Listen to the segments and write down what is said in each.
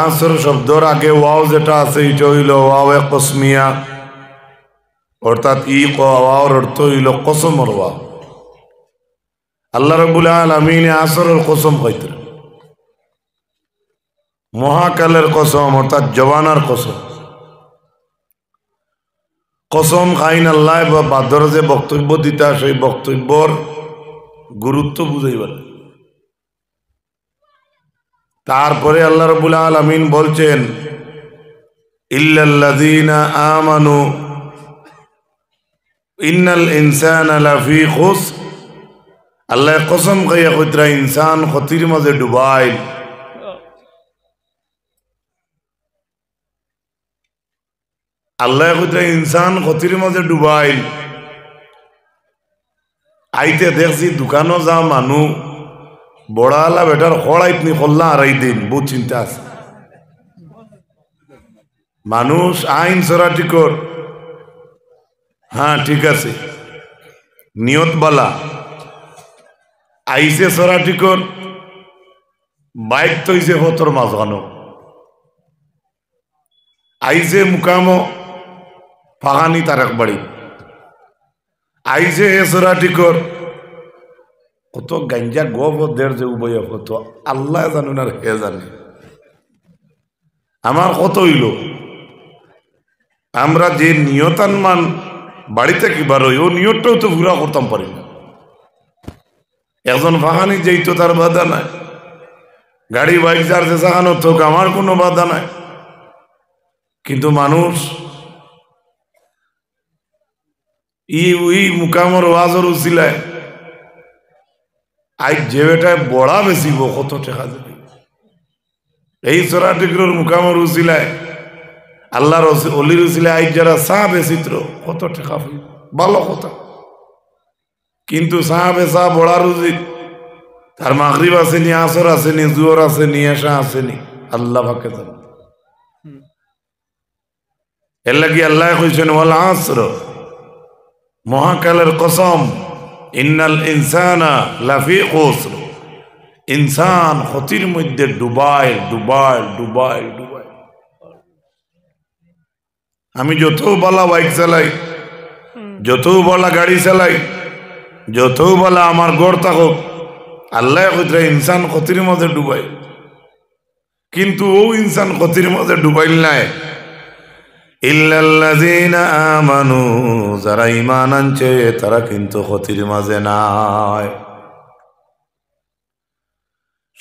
আসর শব্দর আগে ওয়াও যেটা আছে এটা হইল ওয়াও এ কসমিয়া, অর্থাৎ ওয়াওর অর্থ হইল কসমর ওয়াও। আল্লাহ রাব্বুল আলামিন আসরের কসম কইতেন, মহাকালের কসম অর্থাৎ জওয়ানার কসম। কসম খাইন আল্লাহ বা বাদর যে বক্তব্য দিতা সেই বক্তব্যর গুরুত্ব বুঝাইবার। তারপরে আল্লাহ রাব্বুল আলামিন বলছেন ইল্লাল্লাযীনা আমানু ইন্নাল ইনসানা লাফি খুসর। আল্লাহ কসম খাইয়া কইতরা ইনসান ক্ষতির মাঝে ডুবাই। আল্লাহ কইতরা ইনসান ক্ষতির মাঝে ডুবাই। আইতে দেখছি দোকানও যা মানু বড়ালা বেটার খড়াইতনি খোল্লা আড়াই দিন, বহুত চিন্তা আছে। মানুষ আইন সরাটি কর, হ্যাঁ ঠিক আছে, নিয়ত বালা আইসে সরাটি কর, বাইক তৈছে হতর মাঝখানো আইসে মুকামো ফাগানি তারেক বাড়ি আইসে হে সরাটি কর, কত গাঞ্জা গপ দের যে উভয় কত আল্লাহ জানুন আর হে জানে। আমার কত হইল আমরা যে নিয়তানমান বাড়িতে কি বার হই ও নিয়তটাও তো পুরা করতাম পারি না। একজন ফাঁকানি যেইতো তার বাধা নাই, গাড়ি বাইক যার যে চাকানো থাক আমার কোনো বাধা নাই, কিন্তু মানুষ ওই মুকামর ওয়াজর উচিলায় আজ যে বেটায় বড়া বেশিব কত টাকা দেবে। এই চোরাটিগুলোর মুকামর উচিলায় আল্লাহর অলির উচিলায় আজ যারা চা বেচিত্র কত টাকা ভালো কথা, কিন্তু চা বেচা বড়ার উচিত তার মাগরিব আসেনি, আসর আসেনি, জুয়র আসেনি, এশা আসেনি, আল্লাহ পাকে জানে। এর লাগি আল্লাহ কইছেন ওয়াল আসর, মহাকালের কসম, ইন্নাল ইনসানা লাফি খুসর, ইনসান ক্ষতির মধ্যে ডুবাই ডুবাই ডুবাই ডুবাই। আমি যত বলা বাইক চালাই, যত বলা গাড়ি চালাই, যত বলা আমার গড় থাকুক, আল্লাহ কইতরা ইনসান ক্ষতির মধ্যে ডুবাই। কিন্তু ও ইনসান ক্ষতির মধ্যে ডুবাইল নাই ইল্লাল্লাযীনা আমানু, যারা ঈমান আনছে তারা কিন্তু ক্ষতির মাঝে নাই।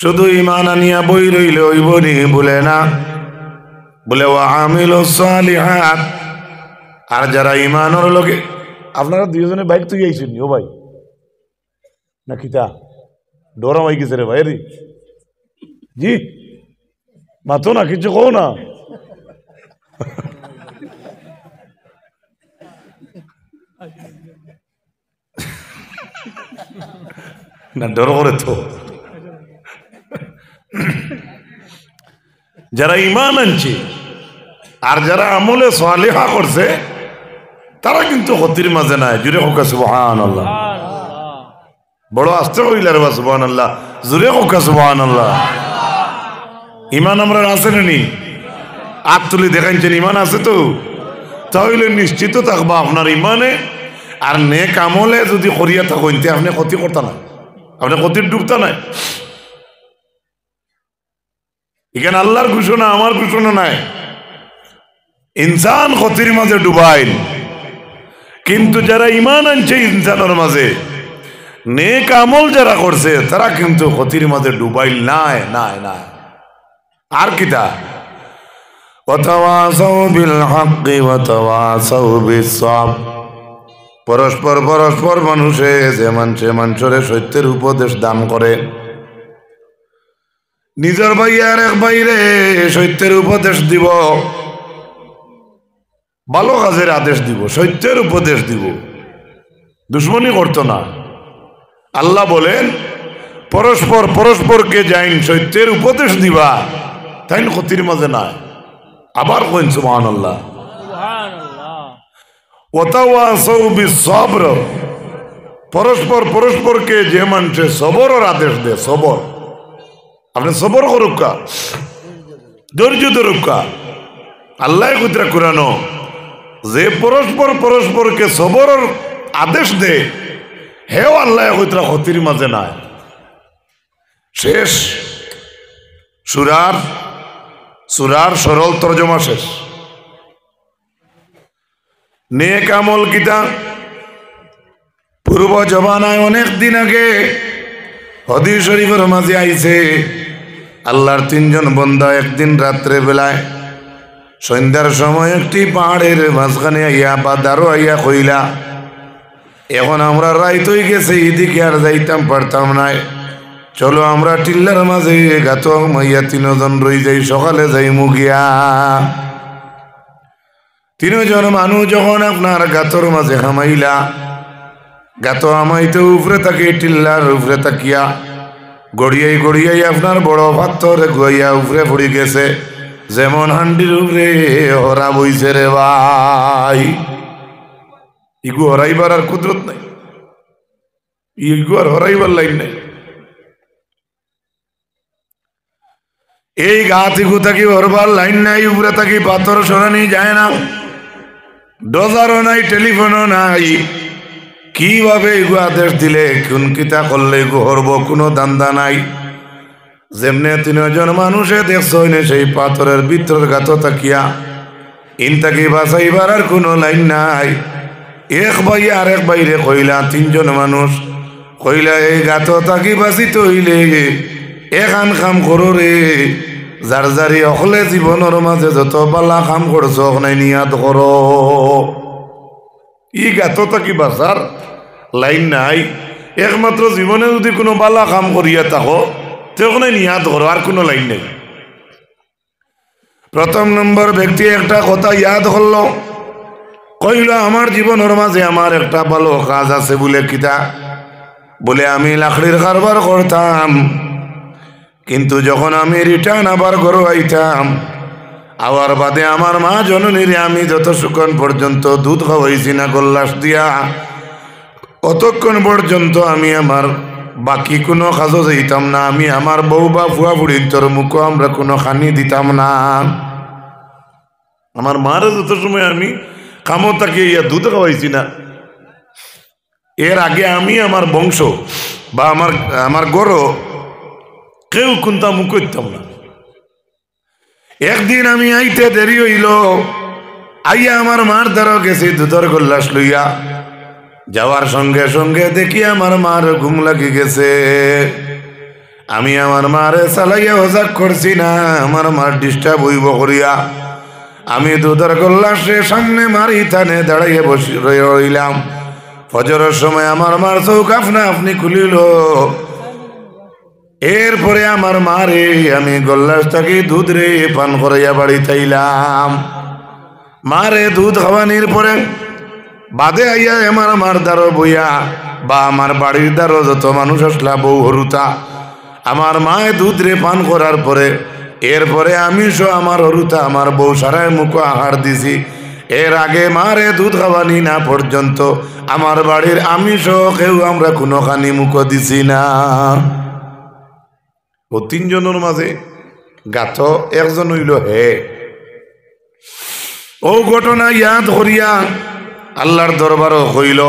শুধু ঈমান আনিয়া বই রইলে হইব নি, বলে না, বলে ওয়া আমিলুস সালিহাত। আর যারা ঈমানের লগে, আপনারা দুইজনে বাইক তুই আইছেন ও ভাই না কিতা ডোরা ভাই গেছে রে ভাই রে জি মাতো না কিছু কও না। না ডর করে তো যারা ঈমান আনছে আর যারা আমলে সালেহা করছে তারা কিন্তু ক্ষতির মাঝে নাই। জুড়ে হোক সুবহানাল্লাহ, বড় আস্তে কইলা রে সুবহানাল্লাহ, জুড়ে হোক সুবহানাল্লাহ। ঈমান আমরা আছে নি? হাত তুলি দেখাইছেন ঈমান আছে তো, তাহলে নিশ্চিত থাকবা আপনার ঈমানে আর নেক আমলে যদি করিয়া থাকেন আপনি ক্ষতি করতে না, আপনি ক্ষতির ডুবতা নাই। এখানে আল্লাহর ঘোষণা, আমার ঘোষণা নাই। ইনসান ক্ষতির মাঝে ডুবাইল, কিন্তু যারা ঈমান আনছে ইনসানের মাঝে, নেক আমল যারা করছে তারা কিন্তু ক্ষতির মাঝে ডুবাইল নাই নাই নাই। আর কিতা ওয়াতাওয়াসাউ বিল হাক্কি ওয়াতাওয়াসাউ বিস সাবর, পরস্পর পরস্পর মানুষে যে মানুষের সত্যের উপদেশ দান করে, নিজের ভাই আর এক ভাইরে সত্যের উপদেশ দিব, ভালো কাজের আদেশ দিব, সত্যের উপদেশ দিব, দুশ্মনী করতো না। আল্লাহ বলেন পরস্পর পরস্পরকে যাইন সত্যের উপদেশ দিবা, তাই ক্ষতির মাঝে নাই। আবার কইন সুবহানাল্লাহ। ওয়াতাওয়াসাউ বিস সাবর, পরস্পর পরস্পরকে যে মানুষে সবরের আদেশ দে, সবর, আপনি সবর করুক কা, ধৈর্য ধরুকা আল্লাহ কুতরা কুরানো যে পরস্পর পরস্পরকে সবরের আদেশ দে হেও আল্লাহ কুতরা ক্ষতির মাঝে নাই শেষ সুরার সরল তর্জমা শেষ নেক আমল কিতা পূর্ব জমানায় অনেক দিন আগে হাদিস শরীফের মাঝে আইছে আল্লাহর তিনজন বান্দা একদিন রাত্রে বেলায় সন্ধ্যার সময় একটি পাহাড়ের মাঝখানে আইয়া বা দারো আইয়া কইলা এখন আমরা রাইত হয়ে গেছে এদিকে আর যাইতাম পারতাম নাই চলো আমরা টিল্লার মাঝে গাত মাইয়া তিনজন রই যাই সকালে যাই মুগিয়া তিনজন মানুষ যখন আপনার গাতর মাঝে হামাইলা গাত হামাইতে উপরে তাকে টিল্লার উপরে তাকিয়া গড়িয়াই গড়িয়াই আপনার বড় পাথর গইয়া উপরে পড়ে গেছে যেমন হান্ডির উপরে হরা বইছে রে ভাই ইগু হরাইবার আর কুদরত নাই ইগু আর হরাইবার লাইন নাই এই গা থেকে থাকি হরবার লাইন নাই উপরে থাকি পাথর সরানি যায় না ডজারও নাই টেলিফোনও নাই কিভাবে এগু আদেশ দিলে কোন কিতা করলে এগু হরব কোনো দান্দা নাই যেমনে তিনজন মানুষে দেখছো সেই পাথরের ভিতরের গাত তাকিয়া ইনতাকি বাঁচাইবার আর কোনো লাইন নাই এক ভাই আর এক বাইরে কইলা তিনজন মানুষ কইলা এই গাত তাকি বাঁচিতে হইলে এখান কাম করো রে যার যারি অকলে জীবনের মাঝে যত পালা কাম করছো ওখানে নিয়াদ করো ই গাত তাকি বাঁচার লাইন নাই একমাত্র জীবনে যদি কোনো পালা কাম করিয়া থাকো তো ওখানে নিয়াদ করো আর কোনো লাইন নেই প্রথম নম্বর ব্যক্তি একটা কথা ইয়াদ করলো কইল আমার জীবনের মাঝে আমার একটা ভালো কাজ আছে বলে কিতা বলে আমি লাকড়ির কারবার করতাম কিন্তু যখন আমি রিটার্ন আবার ঘরে আইতাম আবার বাদে আমার মা জননীরে আমি যত সুক্ষণ পর্যন্ত দুধ খাওয়াইছি না গোল্লাস দিয়া অতক্ষণ পর্যন্ত আমি আমার বাকি কোনো কাজও যাইতাম না আমি আমার বউ বা ফুয়া বুড়ির তোর মুখও আমরা কোনো খানি দিতাম না আমার মারে যত সময় আমি কামো তাকে ইয়া দুধ খাওয়াইছি না এর আগে আমি আমার বংশ বা আমার গরো কেউ কোনটা মুখ করতাম না একদিন আমি আইতে দেরি হইল আইয়া আমার মার দ্বারা গেছি দুধের গোল্লাস লইয়া যাওয়ার সঙ্গে সঙ্গে দেখি আমার মার ঘুম লাগি গেছে আমি আমার মারে চালাইয়া হজাক করছি না আমার মার ডিস্টার্ব হইব করিয়া আমি দুধের গোল্লাসে সামনে মারি থানে দাঁড়াইয়া বসে রইলাম ফজরের সময় আমার মার চৌক আপনা আপনি খুলিল এরপরে আমার মারে আমি গোল্লাসটাকে দুধ রে পান করাইয়া বাড়ি চাইলাম মারে দুধ খাওয়ানির পরে বাদে আইয়া আমার মার দ্বারো বইয়া বা আমার বাড়ির দ্বারো যত মানুষ আসলা বউ হরুতা আমার মায়ে দুধ রে পান করার পরে এরপরে আমি আমার হরুতা আমার বউ সারায় মুখ আহার দিছি এর আগে মারে দুধ খাওয়ানি না পর্যন্ত আমার বাড়ির আমি কেউ আমরা কোনো খানি মুখ দিছি না ও তিনজনের মাঝে গাত একজন হইল হে ও ঘটনা ইয়াদ করিয়া আল্লাহর দরবারও হইল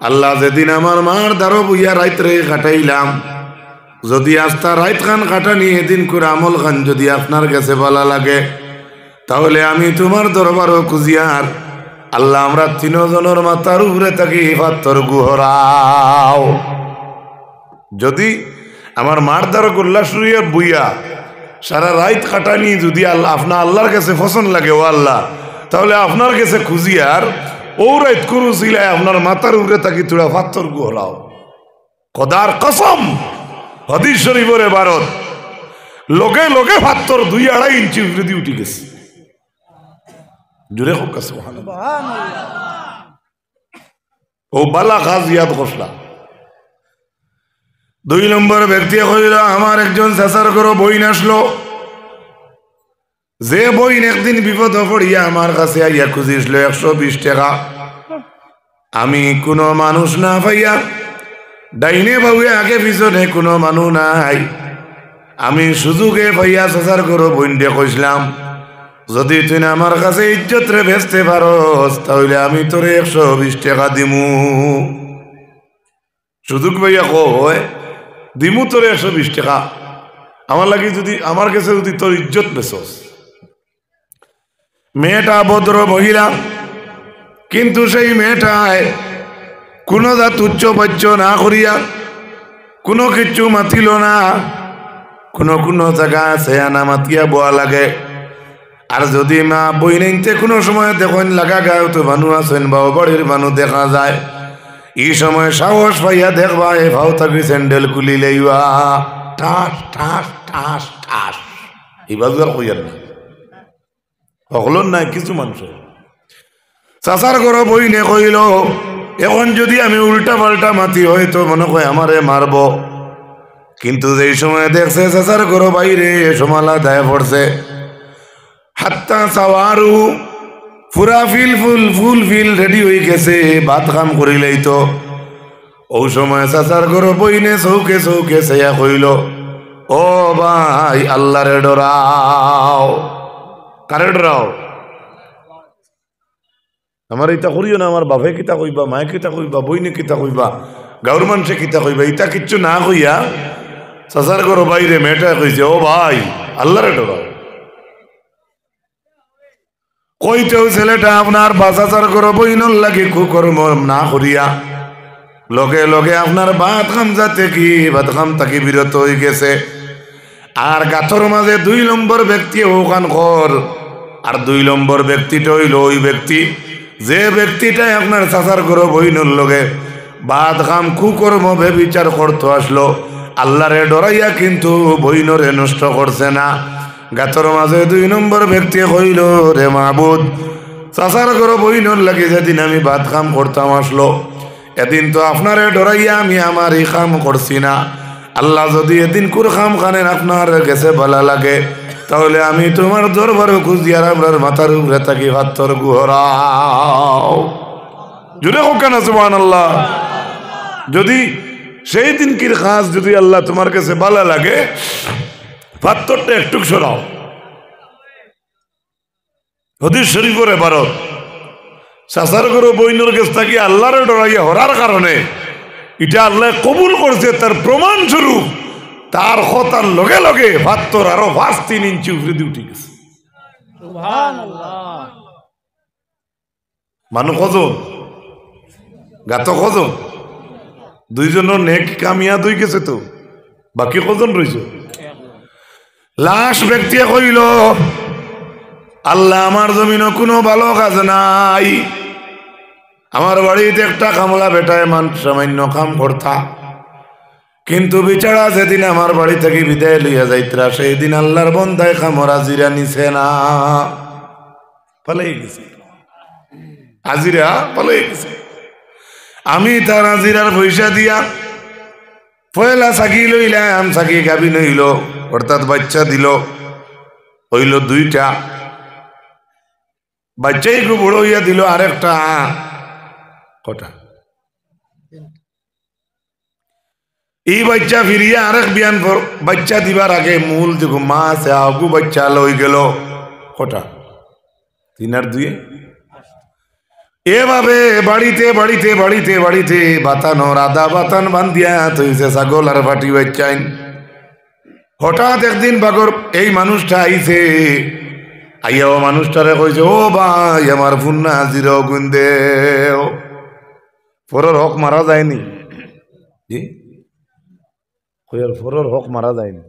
আল্লাহ যেদিন আমার মার দ্বারো বইয়া রাত্রে কাটাইলাম যদি আস্তা রাত খান কাটানি এদিন করে আমল খান যদি আপনার কাছে ভালো লাগে তাহলে আমি তোমার দরবারও খুঁজিয়ার আল্লাহ আমরা তিনজনের মাথার উপরে থাকি পাথর গুহরাও যদি আমার মার দ্বারা গোল্লা শুইয়া বইয়া সারা রাত কাটানি যদি আল্লাহ আপনার আল্লাহর কাছে পছন্দ লাগে ও আল্লাহ তাহলে আপনার কাছে খুঁজিয়ার ও রাত করু সিলাই আপনার মাথার উপরে থাকি তোরা পাথর গুহরাও খোদার কসম হাদিস শরীফের ভারত লোকে লোকে পাথর 2-2.5 ইঞ্চি উপরে দিয়ে উঠে গেছে জুড়ে হোক ও বালা কাজ ইয়াদ করলা 2 নম্বর ব্যক্তি কইল আমার একজন চাচার ঘরে বইন আসলো যে বইন একদিন বিপদ পড়িয়া আমার কাছে আইয়া খুঁজিছিল 120 টাকা আমি কোনো মানুষ না পাইয়া ডাইনে বাউয়ে আগে পিছনে কোনো মানুষ নাই আমি সুযোগে ভাইয়া চাচার করো বইন্ডে কইসলাম যদি তুই আমার কাছে ইজ্জত রে বেচতে পারস তাহলে আমি তোরে 120 টাকা দিমু। সুযোগ ভাইয়া কয় দিমু তোরে 120 টাকা, আমার লাগি যদি আমার কাছে যদি তোর ইজ্জত বেচস। মেয়েটা ভদ্র মহিলা, কিন্তু সেই মেয়েটায় কোনো যা তুচ্ছ বাচ্চ না করিয়া কোনো কিচ্ছু মাতিল না। কোনো জায়গা আছে আনা মাতিয়া বোয়া লাগে। আর যদি মা বই নিতে কোনো সময় দেখুন লাগা গায়ে তো মানুষ আছেন বা বাড়ির মানুষ দেখা যায়, এই সময় সাহস পাইয়া দেখবা এ ভাও থাকি স্যান্ডেল খুলি লইবা ঠাস ঠাস ঠাস ঠাস এই বাজু আর কইয়ার না সকলর নাই কিছু মানুষ। চাচার ঘর বই নে কইল এখন যদি আমি উল্টা পাল্টা মাতি হয়তো মনে হয় আমারে মারব, কিন্তু যেই সময় দেখছে চাচার ঘর বাইরে সমালা দায় পড়ছে হাত্তা চাওয়ারু পুরা ফুল ফিল রেডি হয়ে গেছে ভাত খাম করিলেই তো। ও সময় চাচার ঘর বইনে চৌকে চৌকে চেয়া কইল ও ভাই আল্লাহরে ডরাও। কারে ডরাও? আমার ইটা করিও না, আমার বাপে কিতা কইবা, মায়ে কিতা কইবা, বইনে কিতা কইবা, গাঁর মানুষে কিতা কইবা, ইটা কিচ্ছু না কইয়া চাচার ঘর বাইরে মেয়েটা কইছে ও ভাই আল্লাহরে ডরাও। কইতেও ছেলেটা আপনার বাচাচার করো বইনর লাগে কুকর্ম না করিয়া লগে লগে আপনার ভাত খাম যাতে কি ভাত খাম তাকে বিরত হয়ে গেছে। আর গাথর মাঝে 2 নম্বর ব্যক্তি ওখান কর, আর 2 নম্বর ব্যক্তিটা হইল ওই ব্যক্তি যে ব্যক্তিটাই আপনার চাচার করো বইনর লগে ভাত খাম কুকর্ম বিচার করতে আসলো, আল্লাহরে ডরাইয়া কিন্তু বইনরে নষ্ট করছে না। গাতর মাঝে 2 নম্বর ব্যক্তি কইল রে মাহবুদ চাচার ঘর বইনর লাগে যেদিন আমি ভাত খাম করতাম আসলো, এদিন তো আপনারে ডরাইয়া আমি আমার এই কাম করছি না। আল্লাহ যদি এদিন কুর খাম খানেন আপনার গেছে ভালো লাগে তাহলে আমি তোমার দরবারে খুঁজিয়ার আপনার মাথার উপরে থাকি ভাতর গুহরাও। জুড়ে হোক না সুবহানাল্লাহ। যদি সেই দিন কির খাস যদি আল্লাহ তোমার কাছে ভালো লাগে পাত্তরটা একটু সরাও। হাদিস শরীফের ইবারত চাচার ঘরে বইনর কাছ থাকি আল্লাহরে ডরাইয়া হরার কারণে এটা আল্লাহ কবুল করছে, তার প্রমাণ স্বরূপ তার কথার লগে লগে পাত্তর আরো 5-3 ইঞ্চি উপরে দিয়ে উঠে গেছে। সুবহানাল্লাহ। মানুষ কজন? গাত কজন? 2 জনের নেক কামিয়াত হয়ে গেছে তো, বাকি কজন রয়েছে? লাশ ব্যক্তি কইল আল্লাহ আমার জমিন কোনো ভালো কাজ নাই, আমার বাড়িতে একটা কামলা বেটায় সামান্য কাম করতা, কিন্তু বিচারা যেদিন আমার বাড়ি থেকে বিদায় লইয়া যাইতরা সেই দিন আল্লাহর বন্দায় কামরা জিরা নিছে না, পালাই গেছে, আজিরা পালাই গেছে। আমি তার আজিরার পয়সা দিয়া পয়লা সাকি লইলাম, সাকি গাবিন হইল অর্থাৎ বাচ্চা দিল, হইল 2টা বাচ্চাই একটু বড় হইয়া দিল আরেকটা কটা এই বাচ্চা ফিরিয়া আরেক বিয়ান বাচ্চা দিবার আগে মূল দেখো মা আছে আগু বাচ্চা লই গেল কটা 3 আর 2 এভাবে বাড়িতে বাড়িতে বাড়িতে বাড়িতে বাতানো রাধা বাতান বান্ধিয়া তৈছে ছাগল আর ফাটি বাচ্চাইন। হঠাৎ একদিন বাগর এই মানুষটা আইছে, আইয়া ও মানুষটারে কইছে ও ভাই আমার ফুন্না জিরো গুন্দে ফরর হক মারা যায়নি, ফরর হক মারা যায়নি।